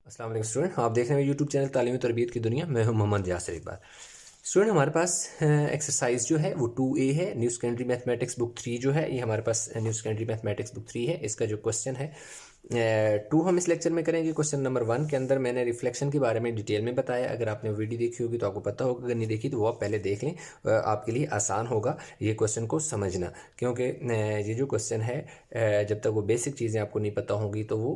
अस्सलाम वालेकुम स्टूडेंट, आप देख रहे हैं यूट्यूब चैनल तालीमी तरबियत की दुनिया। मैं हूं मोहम्मद यासिर इकबाल। स्टूडेंट, हमारे पास एक्सरसाइज जो है वो 2A है। न्यू सेकेंडरी मैथमेटिक्स बुक 3 जो है ये हमारे पास न्यू सेकेंडरी मैथमेटिक्स बुक 3 है। इसका जो क्वेश्चन है 2 हम इस लेक्चर में करेंगे। क्वेश्चन नंबर 1 के अंदर मैंने रिफ्लेक्शन के बारे में डिटेल में बताया। अगर आपने वीडियो देखी होगी तो आपको पता होगा, अगर नहीं देखी तो वो आप पहले देख लें। आपके लिए आसान होगा ये क्वेश्चन को समझना, क्योंकि ये जो क्वेश्चन है जब तक वो बेसिक चीज़ें आपको नहीं पता होंगी तो वो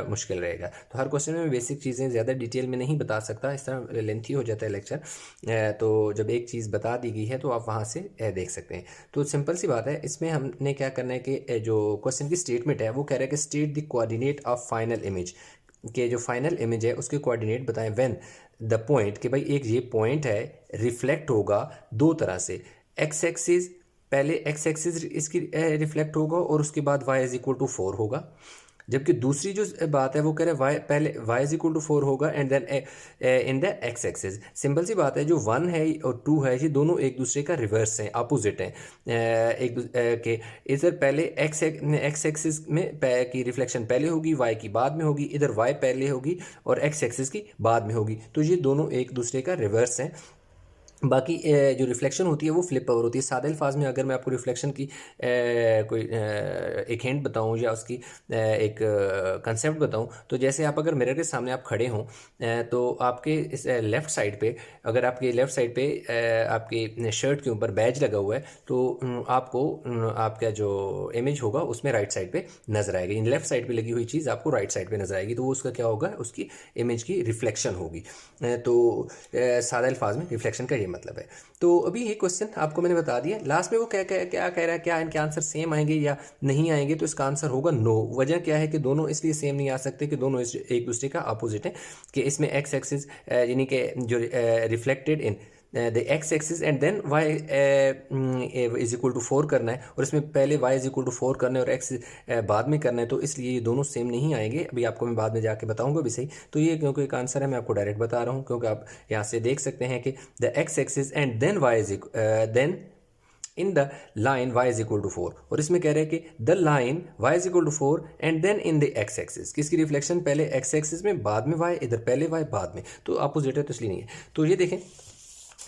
मुश्किल रहेगा। तो हर क्वेश्चन में बेसिक चीज़ें ज़्यादा डिटेल में नहीं बता सकता, इस तरह लेंथी हो जाता है लेक्चर। तो जब एक चीज़ बता दी गई है तो आप वहाँ से देख सकते हैं। तो सिंपल सी बात है, इसमें हमने क्या करना है कि जो क्वेश्चन की स्टेटमेंट है वो कह रहा है कि state the coordinate of final image, के जो फाइनल इमेज है उसके कोऑर्डिनेट बताएं व्हेन द पॉइंट, कि भाई एक ये पॉइंट है रिफ्लेक्ट होगा दो तरह से। एक्स एक्सिस, पहले एक्स एक्सिस इसकी रिफ्लेक्ट होगा और उसके बाद y इज इक्वल टू 4 होगा। जबकि दूसरी जो बात है वो कह रहे हैं वाई, पहले y इज इक्वल टू 4 होगा and then in the x axis. Simple सी बात है, जो 1 है और 2 है ये दोनों एक दूसरे का रिवर्स हैं, अपोजिट हैं। के इधर पहले एक्स एक्सिस में की रिफ्लेक्शन पहले होगी, y की बाद में होगी। इधर y पहले होगी और एक्स एक्सिस की बाद में होगी। तो ये दोनों एक दूसरे का रिवर्स हैं। बाकी जो रिफ्लेक्शन होती है वो फ्लिप ओवर होती है। सादे अल्फाज में अगर मैं आपको रिफ्लेक्शन की कोई एक हिंट बताऊं या उसकी एक कंसेप्ट बताऊं, तो जैसे आप अगर मिरर के सामने आप खड़े हों तो आपके इस लेफ़्ट साइड पे, अगर आपके लेफ़्ट साइड पे आपके शर्ट के ऊपर बैज लगा हुआ है तो आपको आपका जो इमेज होगा उसमें राइट साइड पे नजर आएगी। लेफ्ट साइड पे लगी हुई चीज़ आपको राइट साइड पे नजर आएगी, तो वो उसका क्या होगा, उसकी इमेज की रिफ्लेक्शन होगी। तो सादा अल्फाज में रिफ्लेक्शन का ये मतलब है। तो अभी ये क्वेश्चन आपको मैंने बता दिया। लास्ट में वो क्या क्या क्या कह रहा है, क्या इनके आंसर सेम आएंगे या नहीं आएंगे, तो इसका आंसर होगा नो। वजह क्या है कि दोनों इसलिए सेम नहीं आ सकते कि दोनों एक दूसरे का अपोजिट है। कि इसमें एक्स एक्सिस यानी कि जो reflected in the x axis and then y is equal to 4 करना है, और इसमें पहले वाई इज इक्वल टू 4 करना है और एक्स बाद में करना है, तो इसलिए ये दोनों सेम नहीं आएंगे। अभी आपको मैं बाद में जाके बताऊंगा भी सही। तो ये क्योंकि एक आंसर है मैं आपको डायरेक्ट बता रहा हूँ, क्योंकि आप यहाँ से देख सकते हैं कि the x axis and then y is then in the line y is equal to 4, और इसमें कह रहे हैं कि the line y is equal to 4 and then in the x axis, किसकी रिफ्लेक्शन पहले एक्स एक्सिस में बाद में y, इधर पहले y बाद में, तो अपोजिट है तो इसलिए नहीं है। तो ये देखें,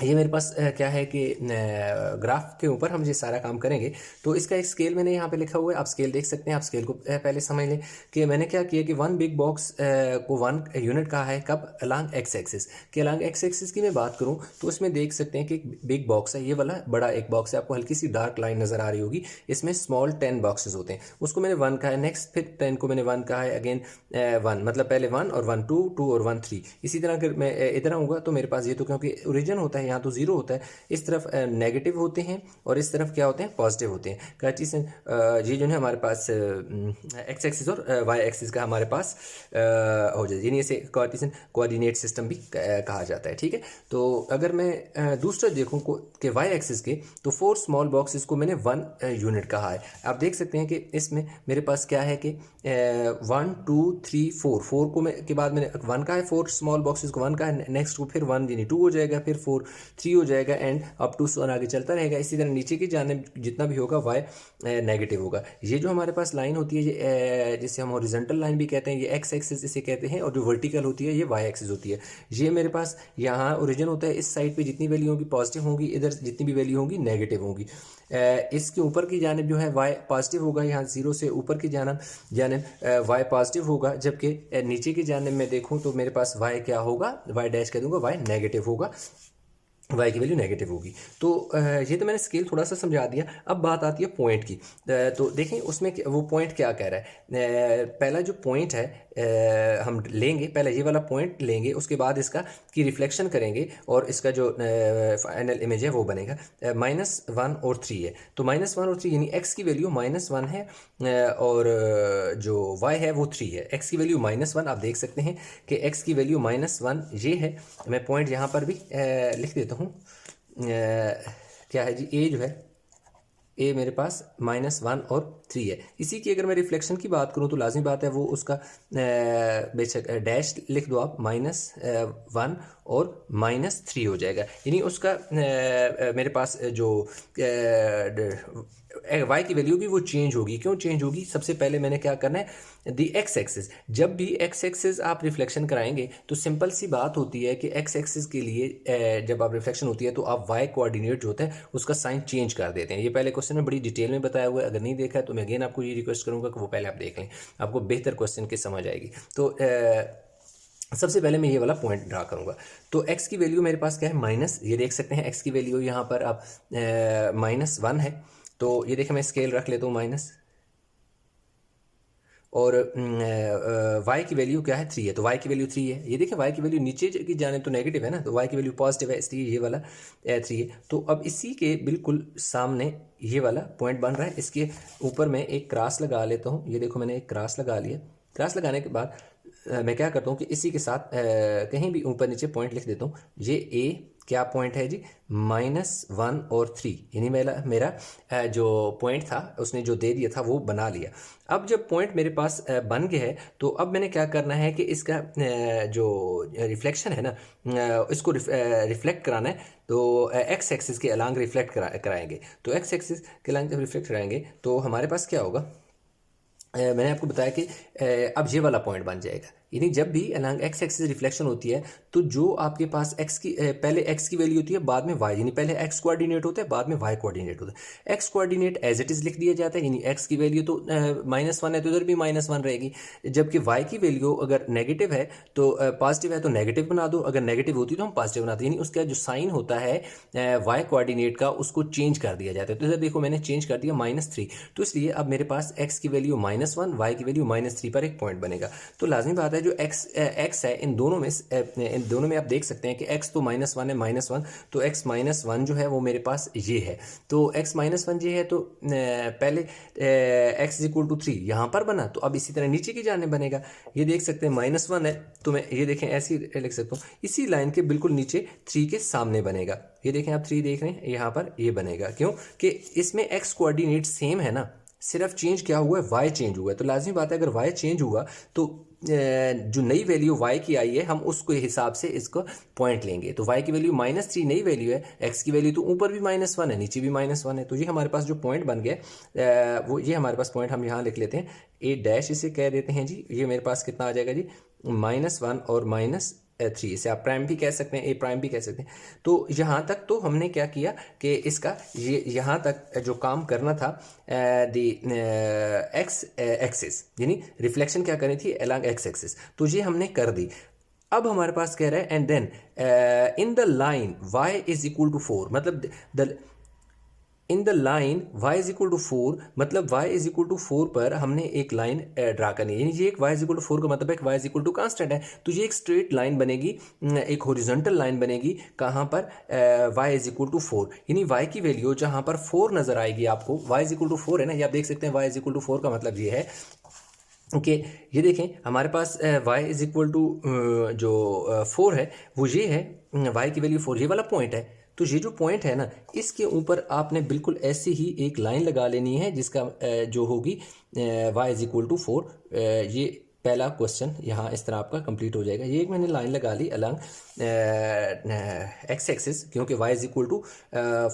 ये मेरे पास क्या है कि ग्राफ के ऊपर हम ये सारा काम करेंगे। तो इसका एक स्केल मैंने यहाँ पे लिखा हुआ है, आप स्केल देख सकते हैं। आप स्केल को पहले समझ लें कि मैंने क्या किया कि 1 बिग बॉक्स को 1 यूनिट कहा है, कब, अलांग एक्स एक्सिस। कि अलांग एक्स एक्सिस की मैं बात करूँ तो इसमें देख सकते हैं कि बिग बॉक्स है, ये वाला बड़ा एक बॉक्स है, आपको हल्की सी डार्क लाइन नजर आ रही होगी। इसमें स्मॉल 10 बॉक्सेस होते हैं, उसको मैंने 1 कहा है। नेक्स्ट फिर 10 को मैंने 1 कहा है, अगेन 1, मतलब पहले 1 और 1 2 2 और 1 3। इसी तरह अगर मैं इधर आऊँगा तो मेरे पास ये, तो क्योंकि ओरिजिन होता है यहाँ तो 0 होता है, इस तरफ नेगेटिव होते हैं और इस तरफ क्या होते हैं, पॉजिटिव होते हैं। क्या चीज़ ये जो है हमारे पास एक्स एक्सिस और वाई एक्सिस का हमारे पास हो जाए, यानी इसे कार्टेशियन कोऑर्डिनेट सिस्टम भी कहा जाता है। ठीक है, तो अगर मैं दूसरा देखूं कि वाई एक्सिस के, तो 4 स्मॉल बॉक्स, इसको मैंने 1 यूनिट कहा है। आप देख सकते हैं कि इसमें मेरे पास क्या है कि 1 2 3 4, 4 को मैं के बाद मैंने 1 का है, 4 स्मॉल बॉक्सेस को 1 का है, नेक्स्ट को फिर 1 यानी 2 हो जाएगा, फिर 4 3 हो जाएगा एंड अप टू 1 आगे चलता रहेगा। इसी तरह नीचे की जाने जितना भी होगा वाई नेगेटिव होगा। ये जो हमारे पास लाइन होती है ये जिसे हम हॉरिजॉन्टल लाइन भी कहते हैं, ये एक्स एक्सिस इसे कहते हैं, और जो वर्टिकल होती है ये वाई एक्सिस होती है। ये मेरे पास यहाँ ओरिजिन होता है, इस साइड पे जितनी वैल्यू होगी पॉजिटिव होगी, इधर जितनी भी वैल्यू होगी नेगेटिव होगी। इसके ऊपर की जानिब जो है वाई पॉजिटिव होगा, यहाँ 0 से ऊपर की जानिब वाई पॉजिटिव होगा, जबकि नीचे की जानिब में देखूँ तो मेरे पास वाई क्या होगा, वाई डैश कह दूँगा, वाई नेगेटिव होगा, y की वैल्यू नेगेटिव होगी। तो ये तो मैंने स्केल थोड़ा सा समझा दिया। अब बात आती है पॉइंट की। तो देखें उसमें वो पॉइंट क्या कह रहा है। पहला जो पॉइंट है हम लेंगे, पहले ये वाला पॉइंट लेंगे, उसके बाद इसका की रिफ्लेक्शन करेंगे और इसका जो फाइनल इमेज है वो बनेगा। -1 और 3 है, तो -1 और 3 यानी x की वैल्यू -1 है और जो y है वो 3 है। x की वैल्यू -1, आप देख सकते हैं कि x की वैल्यू -1 ये है। मैं पॉइंट यहाँ पर भी लिख देता हूँ। क्या है जी, a जो है, ए मेरे पास -1 और 3 है। इसी की अगर मैं रिफ्लेक्शन की बात करूं तो लाजमी बात है वो उसका बेशक डैश लिख दो आप, -1 और -3 हो जाएगा। यानी उसका मेरे पास जो वाई की वैल्यू भी वो चेंज होगी। क्यों चेंज होगी? सबसे पहले मैंने क्या करना है, दी एक्स एक्सिस, जब भी एक्स एक्सिस आप रिफ्लेक्शन कराएंगे तो सिंपल सी बात होती है कि एक्स एक्सिस के लिए जब आप रिफ्लेक्शन होती है तो आप वाई कोऑर्डिनेट जो होता है उसका साइन चेंज कर देते हैं। ये पहले क्वेश्चन में बड़ी डिटेल में बताया हुआ है, अगर नहीं देखा है तो मैं अगेन आपको ये रिक्वेस्ट करूँगा कि वो पहले आप देख लें, आपको बेहतर क्वेश्चन की समझ आएगी। तो सबसे पहले मैं ये वाला पॉइंट ड्रा करूंगा। तो x की वैल्यू मेरे पास क्या है, माइनस, ये देख सकते हैं x की वैल्यू यहाँ पर अब -1 है। तो ये देखें मैं स्केल रख लेता हूँ माइनस, और y की वैल्यू क्या है, 3 है, तो y की वैल्यू 3 है। ये देखें y की वैल्यू नीचे की जाने तो नेगेटिव है ना, तो y की वैल्यू पॉजिटिव है, इसलिए ये वाला 3 है। तो अब इसी के बिल्कुल सामने ये वाला पॉइंट बन रहा है, इसके ऊपर मैं एक क्रॉस लगा लेता हूँ। ये देखो मैंने एक क्रॉस लगा लिया। क्रॉस लगाने के बाद मैं क्या करता हूँ कि इसी के साथ कहीं भी ऊपर नीचे पॉइंट लिख देता हूँ। ये a क्या पॉइंट है जी, -1 और 3, यानी मेरा जो पॉइंट था उसने जो दे दिया था वो बना लिया। अब जब पॉइंट मेरे पास बन गया है तो अब मैंने क्या करना है कि इसका जो रिफ्लेक्शन है ना, इसको रिफ्लेक्ट कराना है। तो एक्स एक्सिस के अलांग रिफ्लेक्ट कराएंगे। तो एक्स एक्सिस के अलांग जब रिफ्लेक्ट कराएंगे तो हमारे पास क्या होगा, मैंने आपको बताया कि अब ये वाला पॉइंट बन जाएगा। यानी जब भी अलॉन्ग एक्स एक्सिस रिफ्लेक्शन होती है तो जो आपके पास एक्स की पहले एक्स की वैल्यू होती है, बाद में वाई, यानी पहले एक्स कोऑर्डिनेट होता है बाद में वाई कोऑर्डिनेट होता है। X coordinate as it is लिख दिया जाता है, यानी एक्स की वैल्यू तो -1 है तो इधर भी -1 रहेगी। जबकि वाई की वैल्यू अगर नेगेटिव है तो पॉजिटिव है तो नेगेटिव बना दो, अगर नेगेटिव होती तो हम पॉजिटिव बनाते, यानी उसका जो साइन होता है वाई कोऑर्डिनेट का उसको चेंज कर दिया जाता है। तो इधर देखो मैंने चेंज कर दिया -3, तो इसलिए अब मेरे पास एक्स की वैल्यू -1, वाई की वैल्यू -3 पर एक पॉइंट बनेगा। तो लाजमी बात है जो एक्स है इन दोनों में आप देख सकते हैं कि एक्स तो -1 है, -1, तो एक्स -1 जो है वो मेरे पास ये है। तो एक्स -1 ये है तो पहले एक्स इक्वल टू 3 यहाँ पर बना, तो अब इसी तरह नीचे की जाने बनेगा। ये देख सकते हैं -1 है तो मैं ये देखें ऐसे ही लिख सकता हूँ, इसी लाइन के बिल्कुल नीचे 3 के सामने बनेगा। ये देखें आप 3 देख रहे हैं, यहाँ पर ये बनेगा। क्यों कि इसमें एक्स कोऑर्डिनेट सेम है ना, सिर्फ चेंज क्या हुआ है, वाई चेंज हुआ है। तो लाजमी बात है अगर वाई चेंज हुआ तो जो नई वैल्यू y की आई है हम उसके हिसाब से इसको पॉइंट लेंगे। तो y की वैल्यू -3 नई वैल्यू है, x की वैल्यू तो ऊपर भी -1 है नीचे भी -1 है। तो ये हमारे पास जो पॉइंट बन गया वो ये हमारे पास पॉइंट हम यहाँ लिख लेते हैं, a डैश इसे कह देते हैं जी। ये मेरे पास कितना आ जाएगा जी, -1 और -3, इसे आप प्राइम भी कह सकते हैं, ए प्राइम भी कह सकते हैं। तो यहाँ तक तो हमने क्या किया कि इसका ये यहाँ तक जो काम करना था दी एक्स एक्सिस, यानी रिफ्लेक्शन क्या करनी थी अलॉन्ग एक्स एक्सिस, तो ये हमने कर दी। अब हमारे पास कह रहा है and then in the line y is equal to 4, मतलब in the line y is equal to 4, मतलब y इज इक्वल टू 4 पर हमने एक लाइन ड्रा करनी है। यानी ये एक y इज इक्वल टू 4 का मतलब है कि y is equal to constant है, तो ये एक स्ट्रेट लाइन बनेगी, एक हॉरिजॉन्टल लाइन बनेगी। कहाँ पर y इज इक्वल टू 4, यानी y की वैल्यू जहाँ पर 4 नजर आएगी आपको, y इज इक्वल टू 4 है ना, ये आप देख सकते हैं y इज इक्वल टू 4 का मतलब ये है ओके ये देखें हमारे पास y इज इक्वल टू जो 4 है वो ये है, y की वैल्यू 4, ये वाला पॉइंट है। तो ये जो पॉइंट है ना, इसके ऊपर आपने बिल्कुल ऐसे ही एक लाइन लगा लेनी है जिसका जो होगी y इज इक्वल टू 4। ये पहला क्वेश्चन यहाँ इस तरह आपका कंप्लीट हो जाएगा। ये एक मैंने लाइन लगा ली अलॉन्ग एक्स एक्सिस, क्योंकि y इज इक्वल टू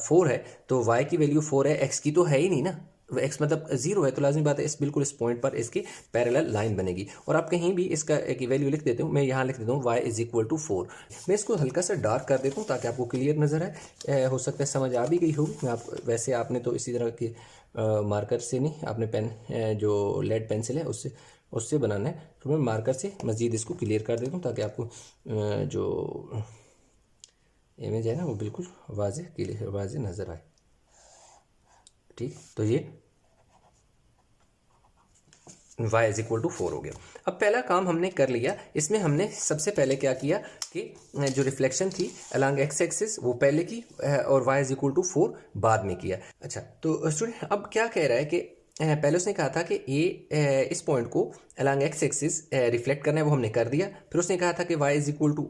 4 है तो y की वैल्यू 4 है, x की तो है ही नहीं ना, x मतलब 0 है, तो लाजमी बात है इस बिल्कुल इस पॉइंट पर इसकी पैरेलल लाइन बनेगी। और आप कहीं भी इसका एक वैल्यू लिख देते हो, मैं यहाँ लिख देता हूँ y इज इक्वल टू 4। मैं इसको हल्का सा डार्क कर देता हूँ ताकि आपको क्लियर नज़र आए। हो सकता है समझ आ भी गई होगी। मैं आप वैसे आपने तो इसी तरह के मार्कर से नहीं, आपने पेन जो लेड पेंसिल है उससे बनाना है, तो मैं मार्कर से मज़ीद इसको क्लियर कर देता हूँ ताकि आपको जो इमेज है ना वो बिल्कुल वाज़ेह नज़र आए। ठीक, तो ये y इज इक्वल टू 4 हो गया। अब पहला काम हमने कर लिया। इसमें हमने सबसे पहले क्या किया कि जो रिफ्लेक्शन थी अलॉन्ग एक्स एक्सिस वो पहले की और y इज इक्वल टू 4 बाद में किया। अच्छा, तो स्टूडेंट अब क्या कह रहा है कि पहले उसने कहा था कि इस पॉइंट को अलॉन्ग एक्स एक्सिस रिफ्लेक्ट करना है, वो हमने कर दिया। फिर उसने कहा था कि y इज इक्वल टू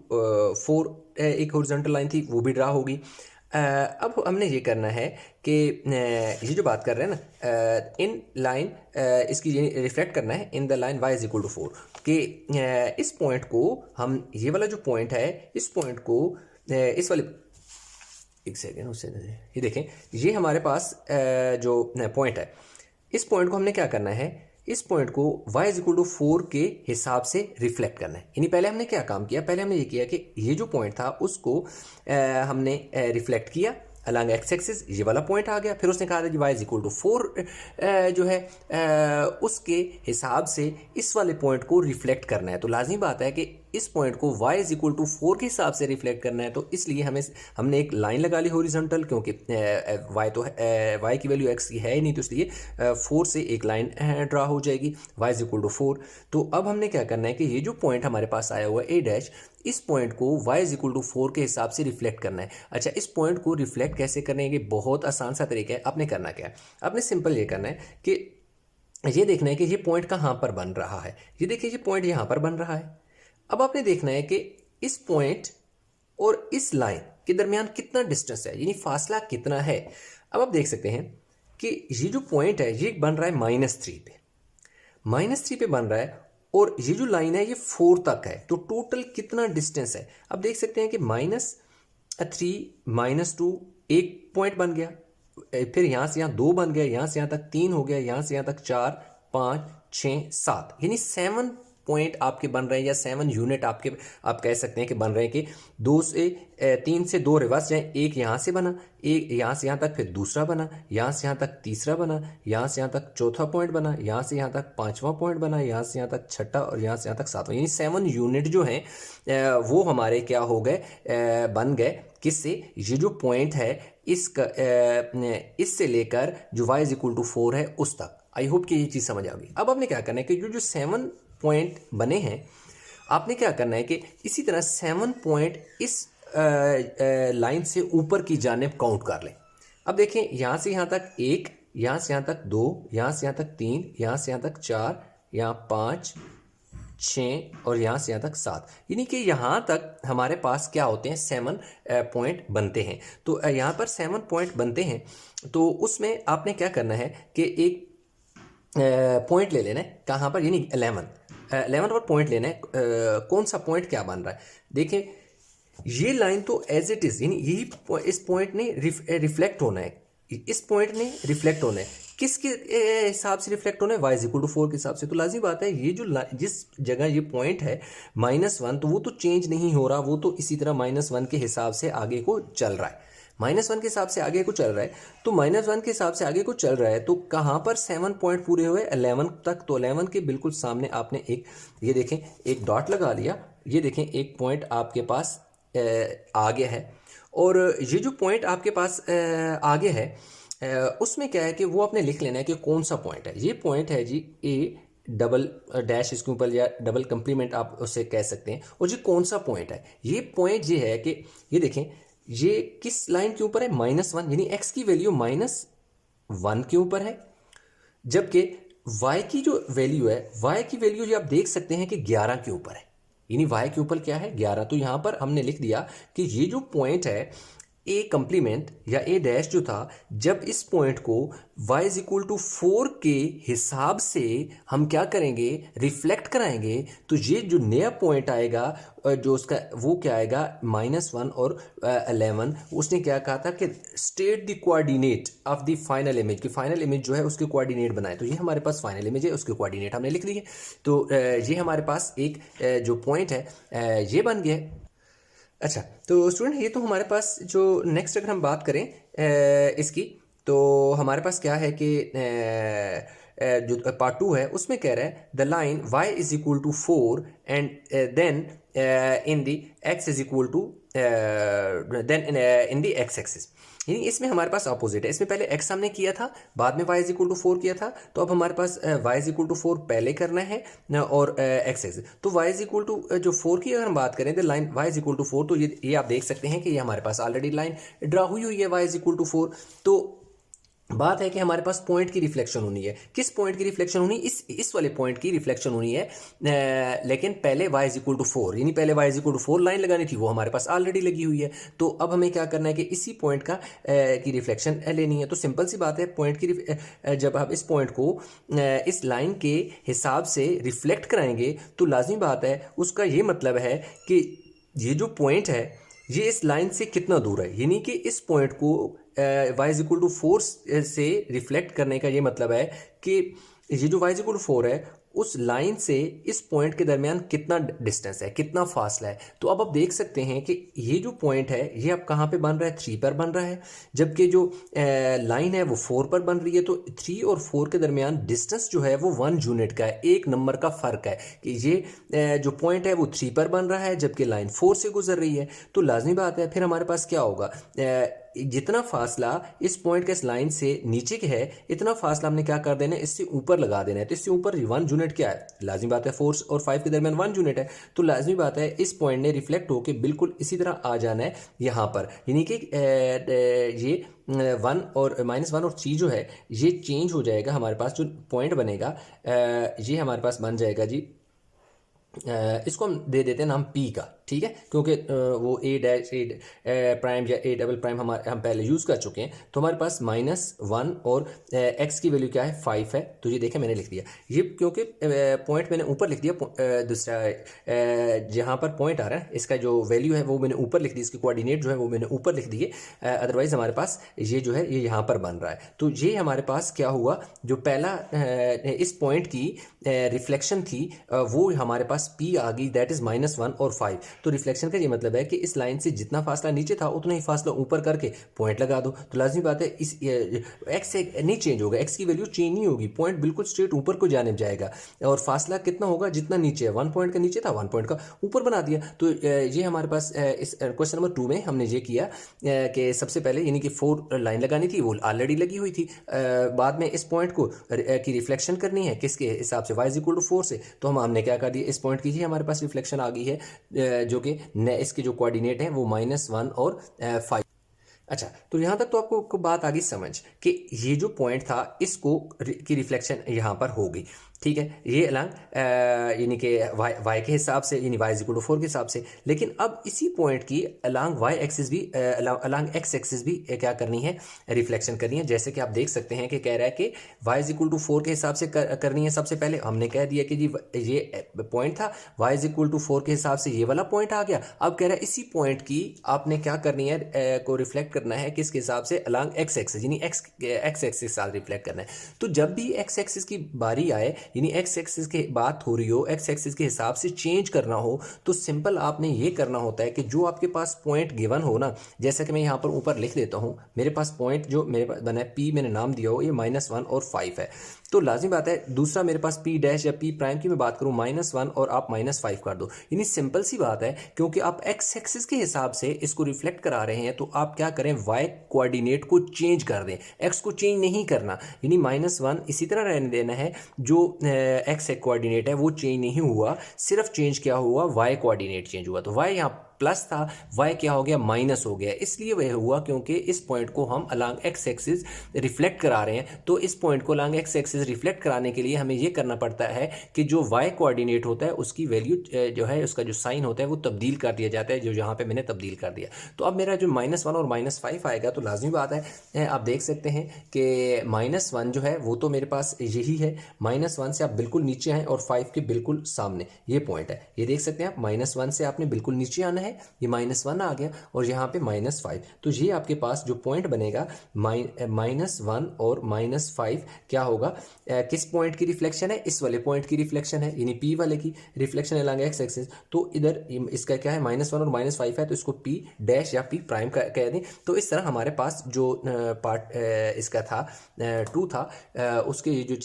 4 एक हॉरिजॉन्टल लाइन थी वो भी ड्रा होगी। अब हमने ये करना है कि ये जो बात कर रहे हैं ना इन लाइन इसकी ये रिफ्लेक्ट करना है in the line y is equal to 4 कि इस पॉइंट को हम, ये वाला जो पॉइंट है इस पॉइंट को इस वाले एक सेकेंड उससे ये देखें, ये हमारे पास जो पॉइंट है, इस पॉइंट को हमने क्या करना है, इस पॉइंट को y इज इक्वल टू 4 के हिसाब से रिफ्लेक्ट करना है। यानी पहले हमने क्या काम किया, पहले हमने ये किया कि ये जो पॉइंट था उसको हमने रिफ्लेक्ट किया अलॉन्ग एक्स एक्सिस, ये वाला पॉइंट आ गया। फिर उसने कहा था कि y इज इक्वल टू 4 जो है उसके हिसाब से इस वाले पॉइंट को रिफ्लेक्ट करना है। तो लाजमी बात है कि इस पॉइंट को y इज इक्वल टू 4 के हिसाब से रिफ्लेक्ट करना है। तो इसलिए हमने एक लाइन लगा ली हॉरिजॉन्टल, क्योंकि y तो y की वैल्यू x की है ही नहीं, तो इसलिए 4 से एक लाइन ड्रा हो जाएगी, y इज इक्वल टू 4। तो अब हमने क्या करना है कि ये जो पॉइंट हमारे पास आया हुआ है a डैश, इस पॉइंट को y इज इक्वल टू 4 के हिसाब से रिफ्लेक्ट करना है। अच्छा, इस पॉइंट को रिफ्लेक्ट कैसे करने के, बहुत आसान सा तरीका है। आपने करना क्या है, आपने सिंपल ये करना है कि ये देखना है कि ये पॉइंट कहाँ पर बन रहा है। ये देखिए, ये पॉइंट यहाँ पर बन रहा है। अब आपने देखना है कि इस पॉइंट और इस लाइन के दरमियान कितना डिस्टेंस है, यानी फासला कितना है। अब आप देख सकते हैं कि ये जो पॉइंट है ये बन रहा है -3 पे, -3 पे बन रहा है, और ये जो लाइन है ये 4 तक है। तो टोटल कितना डिस्टेंस है, अब देख सकते हैं कि -3 -2 एक पॉइंट बन गया, फिर यहाँ से यहाँ 2 बन गया, यहाँ से यहाँ तक 3 हो गया, यहाँ से यहाँ तक 4 5 6 7, यानी 7 पॉइंट आपके बन रहे हैं, या 7 यूनिट आप कह सकते हैं कि बन रहे हैं कि 3 से 2 रिवर्स जाए, एक यहाँ से बना, एक यहाँ से यहाँ तक, फिर दूसरा बना, यहाँ से यहाँ तक तीसरा बना, यहाँ से यहाँ तक चौथा पॉइंट बना, यहाँ से यहाँ तक 5वां पॉइंट बना, यहाँ से यहाँ तक छठा, और यहाँ से यहाँ तक 7वां, यानी 7 यूनिट जो हैं वो हमारे क्या हो गए, बन गए। किससे, ये जो पॉइंट है इससे लेकर जो y इज इक्वल टू 4 है उस तक। आई होप कि ये चीज़ समझ आ गई। अब आपने क्या करना है कि जो 7 पॉइंट बने हैं, आपने क्या करना है कि इसी तरह 7 पॉइंट इस लाइन से ऊपर की जानिब काउंट कर लें। अब देखें, यहाँ से यहाँ तक 1, यहाँ से यहाँ तक 2, यहाँ से यहाँ तक 3, यहाँ से यहाँ तक 4, यहाँ 5 6 और यहाँ से यहाँ तक 7, यानी कि यहाँ तक हमारे पास क्या होते हैं, 7 पॉइंट बनते हैं। तो यहाँ पर 7 पॉइंट बनते हैं, तो उसमें आपने क्या करना है कि एक पॉइंट ले लेना है, कहाँ पर, यानी 11 पर पॉइंट लेना है। कौन सा पॉइंट क्या बन रहा है, देखें ये लाइन तो एज इट इज़, यानी यही इस पॉइंट ने रिफ्लेक्ट होना है, इस पॉइंट ने रिफ्लेक्ट होना है। किसके हिसाब से रिफ्लेक्ट होना है, y इज इक्वल टू 4 के हिसाब से। तो लाजिम बात है, ये जो जिस जगह ये पॉइंट है -1, तो वो तो चेंज नहीं हो रहा, वो तो इसी तरह -1 के हिसाब से आगे को चल रहा है, -1 के हिसाब से आगे को चल रहा है। तो -1 के हिसाब से आगे को चल रहा है, तो कहाँ पर 7 पॉइंट पूरे हुए, 11 तक। तो 11 के बिल्कुल सामने आपने एक, ये देखें, एक डॉट लगा लिया, ये देखें एक पॉइंट आपके पास आ गया है। और ये जो पॉइंट आपके पास आगे है, उसमें क्या है कि वो आपने लिख लेना है कि कौन सा पॉइंट है। ये पॉइंट है जी A डबल डैश, इसके ऊपर या डबल कंप्लीमेंट आप उसे कह सकते हैं। और ये कौन सा पॉइंट है, ये पॉइंट ये है कि ये देखें, ये किस लाइन के ऊपर है, -1, यानी x की वैल्यू -1 के ऊपर है, जबकि y की जो वैल्यू है, y की वैल्यू जो आप देख सकते हैं कि 11 के ऊपर है, यानी y के ऊपर क्या है, 11। तो यहां पर हमने लिख दिया कि ये जो पॉइंट है ए कंप्लीमेंट या ए डैश जो था, जब इस पॉइंट को y इज इक्वल टू 4 के हिसाब से हम क्या करेंगे, रिफ्लेक्ट कराएंगे, तो ये जो नया पॉइंट आएगा जो उसका, वो क्या आएगा, -1 और 11। उसने क्या कहा था कि state the coordinate of the final image, कि फाइनल इमेज जो है उसके कोऑर्डिनेट बनाए। तो ये हमारे पास फाइनल इमेज है, उसके कोऑर्डिनेट हमने लिख लिए। तो ये हमारे पास एक जो पॉइंट है ये बन गया। अच्छा, तो स्टूडेंट ये तो हमारे पास जो नेक्स्ट अगर हम बात करें इसकी, तो हमारे पास क्या है कि जो पार्ट 2 है उसमें कह रहा है the line y is equal to 4 and then in the x is equal to then in the x axis, यानी इसमें हमारे पास अपोजिट है। इसमें पहले x हमने किया था, बाद में y इज इक्वल टू 4 किया था। तो अब हमारे पास y इज इक्वल टू 4 पहले करना है और x एक्सिस। तो y इज इक्वल टू जो 4 की अगर हम बात करें, तो line y is equal to 4, तो ये आप देख सकते हैं कि ये हमारे पास ऑलरेडी लाइन ड्रा हुई है y इज इक्वल टू 4। तो बात है कि हमारे पास पॉइंट की रिफ्लेक्शन होनी है। किस पॉइंट की रिफ्लेक्शन होनी है, इस वाले पॉइंट की रिफ्लेक्शन होनी है, लेकिन पहले y इज इक्वल टू 4, यानी पहले y is equal to 4 line लगानी थी, वो हमारे पास ऑलरेडी लगी हुई है। तो अब हमें क्या करना है कि इसी पॉइंट का की रिफ्लेक्शन लेनी है। तो सिंपल सी बात है, पॉइंट की जब आप इस पॉइंट को इस लाइन के हिसाब से रिफ्लेक्ट कराएंगे, तो लाजमी बात है उसका ये मतलब है कि ये जो पॉइंट है ये इस लाइन से कितना दूर है, यानी कि इस पॉइंट को y इज इक्वल टू 4 से रिफ्लेक्ट करने का ये मतलब है कि ये जो y इज इक्वल टू 4 है उस लाइन से इस पॉइंट के दरमियान कितना डिस्टेंस है, कितना फासला है। तो अब आप देख सकते हैं कि ये जो पॉइंट है ये अब कहाँ पे बन रहा है, 3 पर बन रहा है, जबकि जो लाइन है वो 4 पर बन रही है। तो 3 और 4 के दरमियान डिस्टेंस जो है वो 1 यूनिट का है, 1 नंबर का फ़र्क है कि ये जो पॉइंट है वो 3 पर बन रहा है जबकि लाइन 4 से गुजर रही है। तो लाजमी बात है फिर हमारे पास क्या होगा, जितना फासला इस पॉइंट के इस लाइन से नीचे के है इतना फासला हमने क्या कर देना है, इससे ऊपर लगा देना है। तो इससे ऊपर 1 यूनिट क्या है, लाजमी बात है 4 और 5 के दरमियान 1 यूनिट है। तो लाजमी बात है इस पॉइंट ने रिफ्लेक्ट होकर बिल्कुल इसी तरह आ जाना है यहाँ पर, यानी कि ये 1 और -1 और 3 जो है ये चेंज हो जाएगा। हमारे पास जो पॉइंट बनेगा ये हमारे पास बन जाएगा जी, इसको हम दे देते हैं नाम P का, ठीक है, क्योंकि वो A डैश A प्राइम या A डबल प्राइम हम पहले यूज़ कर चुके हैं। तो हमारे पास -1 और x की वैल्यू क्या है, 5 है। तो ये देखें मैंने लिख दिया ये, क्योंकि पॉइंट मैंने ऊपर लिख दिया, दूसरा जहाँ पर पॉइंट आ रहा है इसका जो वैल्यू है वो मैंने ऊपर लिख दी, इसके कोऑर्डिनेट जो है वो मैंने ऊपर लिख दिए। अदरवाइज़ हमारे पास ये जो है ये यहाँ पर बन रहा है। तो ये हमारे पास क्या हुआ, जो पहला इस पॉइंट की रिफ्लेक्शन थी वो हमारे पास P आ गई, दैट इज़ -1 और 5। तो रिफ्लेक्शन का ये मतलब है कि इस लाइन से जितना फासला नीचे था उतना ही फासला ऊपर करके पॉइंट लगा दो। तो लाजमी बात है इस एक्स नहीं चेंज होगा, एक्स की वैल्यू चेंज नहीं होगी, पॉइंट बिल्कुल स्ट्रेट ऊपर को जाने जाएगा और फासला कितना होगा, जितना नीचे है, 1 पॉइंट का नीचे था 1 पॉइंट का ऊपर बना दिया। तो ये हमारे पास इस क्वेश्चन नंबर 2 में हमने ये किया कि सबसे पहले यानी कि 4 लाइन लगानी थी, वो ऑलरेडी लगी हुई थी। बाद में इस पॉइंट को की रिफ्लेक्शन करनी है किसके हिसाब से, y इज इक्वल टू 4 से। तो हमने क्या कर दिया, इस पॉइंट की ही हमारे पास रिफ्लेक्शन आ गई है जो कि इसके जो कोऑर्डिनेट हैं वो -1 और 5। अच्छा, तो यहाँ तक तो आपको बात आ गई समझ कि ये जो पॉइंट था इसको की रिफ्लेक्शन यहाँ पर होगी, ठीक है, ये अलग यानी कि y के हिसाब से, यानी y इज इक्वल टू 4 के हिसाब से। लेकिन अब इसी पॉइंट की अलॉन्ग y एक्सिस भी अलॉन्ग x एक्सिस भी क्या करनी है, रिफ्लेक्शन करनी है। जैसे कि आप देख सकते हैं कि कह रहा है कि y इज इक्वल टू 4 के हिसाब से करनी है। सबसे पहले हमने कह दिया कि जी ये पॉइंट था, y इज इक्वल टू 4 के हिसाब से ये वाला पॉइंट आ गया। अब कह रहा है इसी पॉइंट की आपने क्या करनी है, को रिफ्लेक्ट करना है किसके हिसाब से, अलॉन्ग x एक्सिस, यानी x एक्सिस के साथ रिफ्लेक्ट करना है। तो जब भी x एक्सिस की बारी आए, यानी एक्स एक्सिस की बात हो रही हो, एक्स एक्सिस के हिसाब से चेंज करना हो, तो सिंपल आपने ये करना होता है कि जो आपके पास पॉइंट गिवन हो ना, जैसे कि मैं यहाँ पर ऊपर लिख देता हूँ, मेरे पास पॉइंट जो मेरे पास बना है P मैंने नाम दिया हो, ये -1 और 5 है। तो लाजिम बात है दूसरा मेरे पास P डैश या P प्राइम की मैं बात करूँ -1 और आप -5 कर दो, यानी सिंपल सी बात है, क्योंकि आप एक्स एक्सिस के हिसाब से इसको रिफ्लेक्ट करा रहे हैं। तो आप क्या करें, y कोऑर्डिनेट को चेंज कर दें, x को चेंज नहीं करना, यानी -1 इसी तरह रहने देना है। जो x कोऑर्डिनेट है वो चेंज नहीं हुआ, सिर्फ चेंज क्या हुआ, y कोऑर्डिनेट चेंज हुआ। तो y यहाँ प्लस था, y क्या हो गया, माइनस हो गया। इसलिए वह हुआ क्योंकि इस पॉइंट को हम अलॉन्ग एक्स एक्सिस रिफ्लेक्ट करा रहे हैं। तो इस पॉइंट को अलॉन्ग एक्स एक्सिस रिफ्लेक्ट कराने के लिए हमें ये करना पड़ता है कि जो y कोऑर्डिनेट होता है उसकी वैल्यू जो है, उसका जो साइन होता है वो तब्दील कर दिया जाता है, जो यहाँ पे मैंने तब्दील कर दिया। तो अब मेरा जो -1 और -5 आएगा, तो लाजमी बात है आप देख सकते हैं कि -1 जो है वो तो मेरे पास यही है, -1 से आप बिल्कुल नीचे हैं और 5 के बिल्कुल सामने ये पॉइंट है। ये देख सकते हैं आप, -1 से आपने बिल्कुल नीचे आना है, ये -1 आ गया और यहाँ पे -5। तो ये आपके पास जो पॉइंट बनेगा -1 और -5 क्या होगा, किस पॉइंट की रिफ्लेक्शन है, इस वाले पॉइंट की रिफ्लेक्शन है, यानी P वाले की रिफ्लेक्शन अलॉन्ग एक्स एक्सिस। तो इधर इसका क्या है, -1 और -5 है, तो इसको P डैश या P प्राइम कह दें। तो इस तरह हमारे पास जो पार्ट इसका था 2 था, उसके जो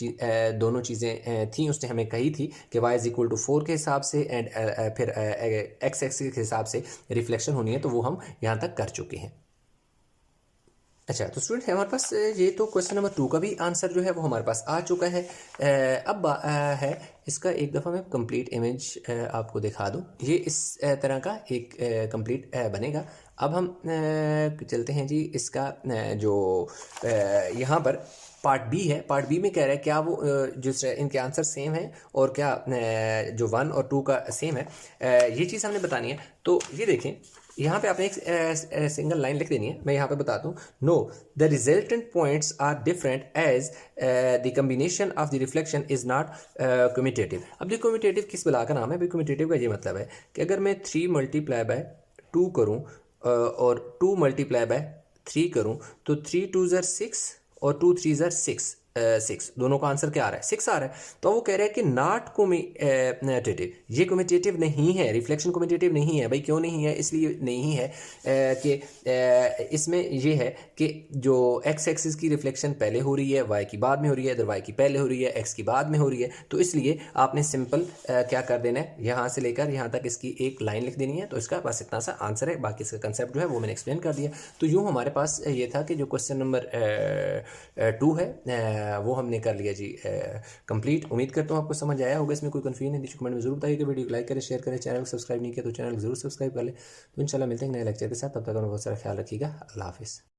दोनों चीज़ें थी उसने हमें कही थी कि y इज इक्वल टू 4 के हिसाब से एंड फिर एक्स एक्सिस के हिसाब से रिफ्लेक्शन होनी है। तो वो हम यहाँ तक कर चुके हैं। अच्छा, तो स्टूडेंट हमारे पास ये तो क्वेश्चन नंबर 2 का भी आंसर जो है वो हमारे पास आ चुका है। अब है इसका एक दफ़ा मैं कंप्लीट इमेज आपको दिखा दूँ। ये इस तरह का एक कंप्लीट बनेगा। अब हम चलते हैं जी, इसका जो यहाँ पर पार्ट बी है, पार्ट बी में कह रहा है क्या वो जो इनके आंसर सेम है और क्या जो 1 और 2 का सेम है, ये चीज़ हमने बतानी है। तो ये देखें, यहाँ पे आपने एक सिंगल लाइन लिख देनी है। मैं यहाँ पे बताता हूँ, no the resultant points are different as the combination of the reflection is not commutative. अब जो कम्यूटेटिव किस बला का नाम है भाई, कम्यूटेटिव का ये मतलब है कि अगर मैं 3 × 2 करूँ और 2 मल्टीप्लाई बाय 3 करूँ तो 3 2 ज़र 6 और 2 3 ज़र 6 दोनों का आंसर क्या आ रहा है 6 आ रहा है। तो वो कह रहा है कि नॉट कम्यूटेटिव, ये कम्यूटेटिव नहीं है, रिफ्लेक्शन कम्यूटेटिव नहीं है। भाई क्यों नहीं है? इसलिए नहीं है कि इसमें ये है कि जो एक्स एक्सिस की रिफ्लेक्शन पहले हो रही है, वाई की बाद में हो रही है, इधर वाई की पहले हो रही है, एक्स की बाद में हो रही है। तो इसलिए आपने सिंपल क्या कर देना है, यहाँ से लेकर यहाँ तक इसकी एक लाइन लिख देनी है। तो इसका बस इतना सा आंसर है, बाकी इसका कंसेप्ट जो है वो मैंने एक्सप्लेन कर दिया। तो यूँ हमारे पास ये था कि जो क्वेश्चन नंबर 2 है वो हमने कर लिया जी कंप्लीट। उम्मीद करता हूँ आपको समझ आया होगा। इसमें कोई कन्फ्यूजन है नीचे कमेंट में जरूर बताइए। वीडियो को लाइक करें, शेयर करें, चैनल को सब्सक्राइब नहीं किया तो चैनल को जरूर सब्सक्राइब कर लें। तो इंशाल्लाह मिलते हैं नए लेक्चर के साथ, तब तक बहुत सारा ख्याल रखिएगा। अल्लाह हाफिज़।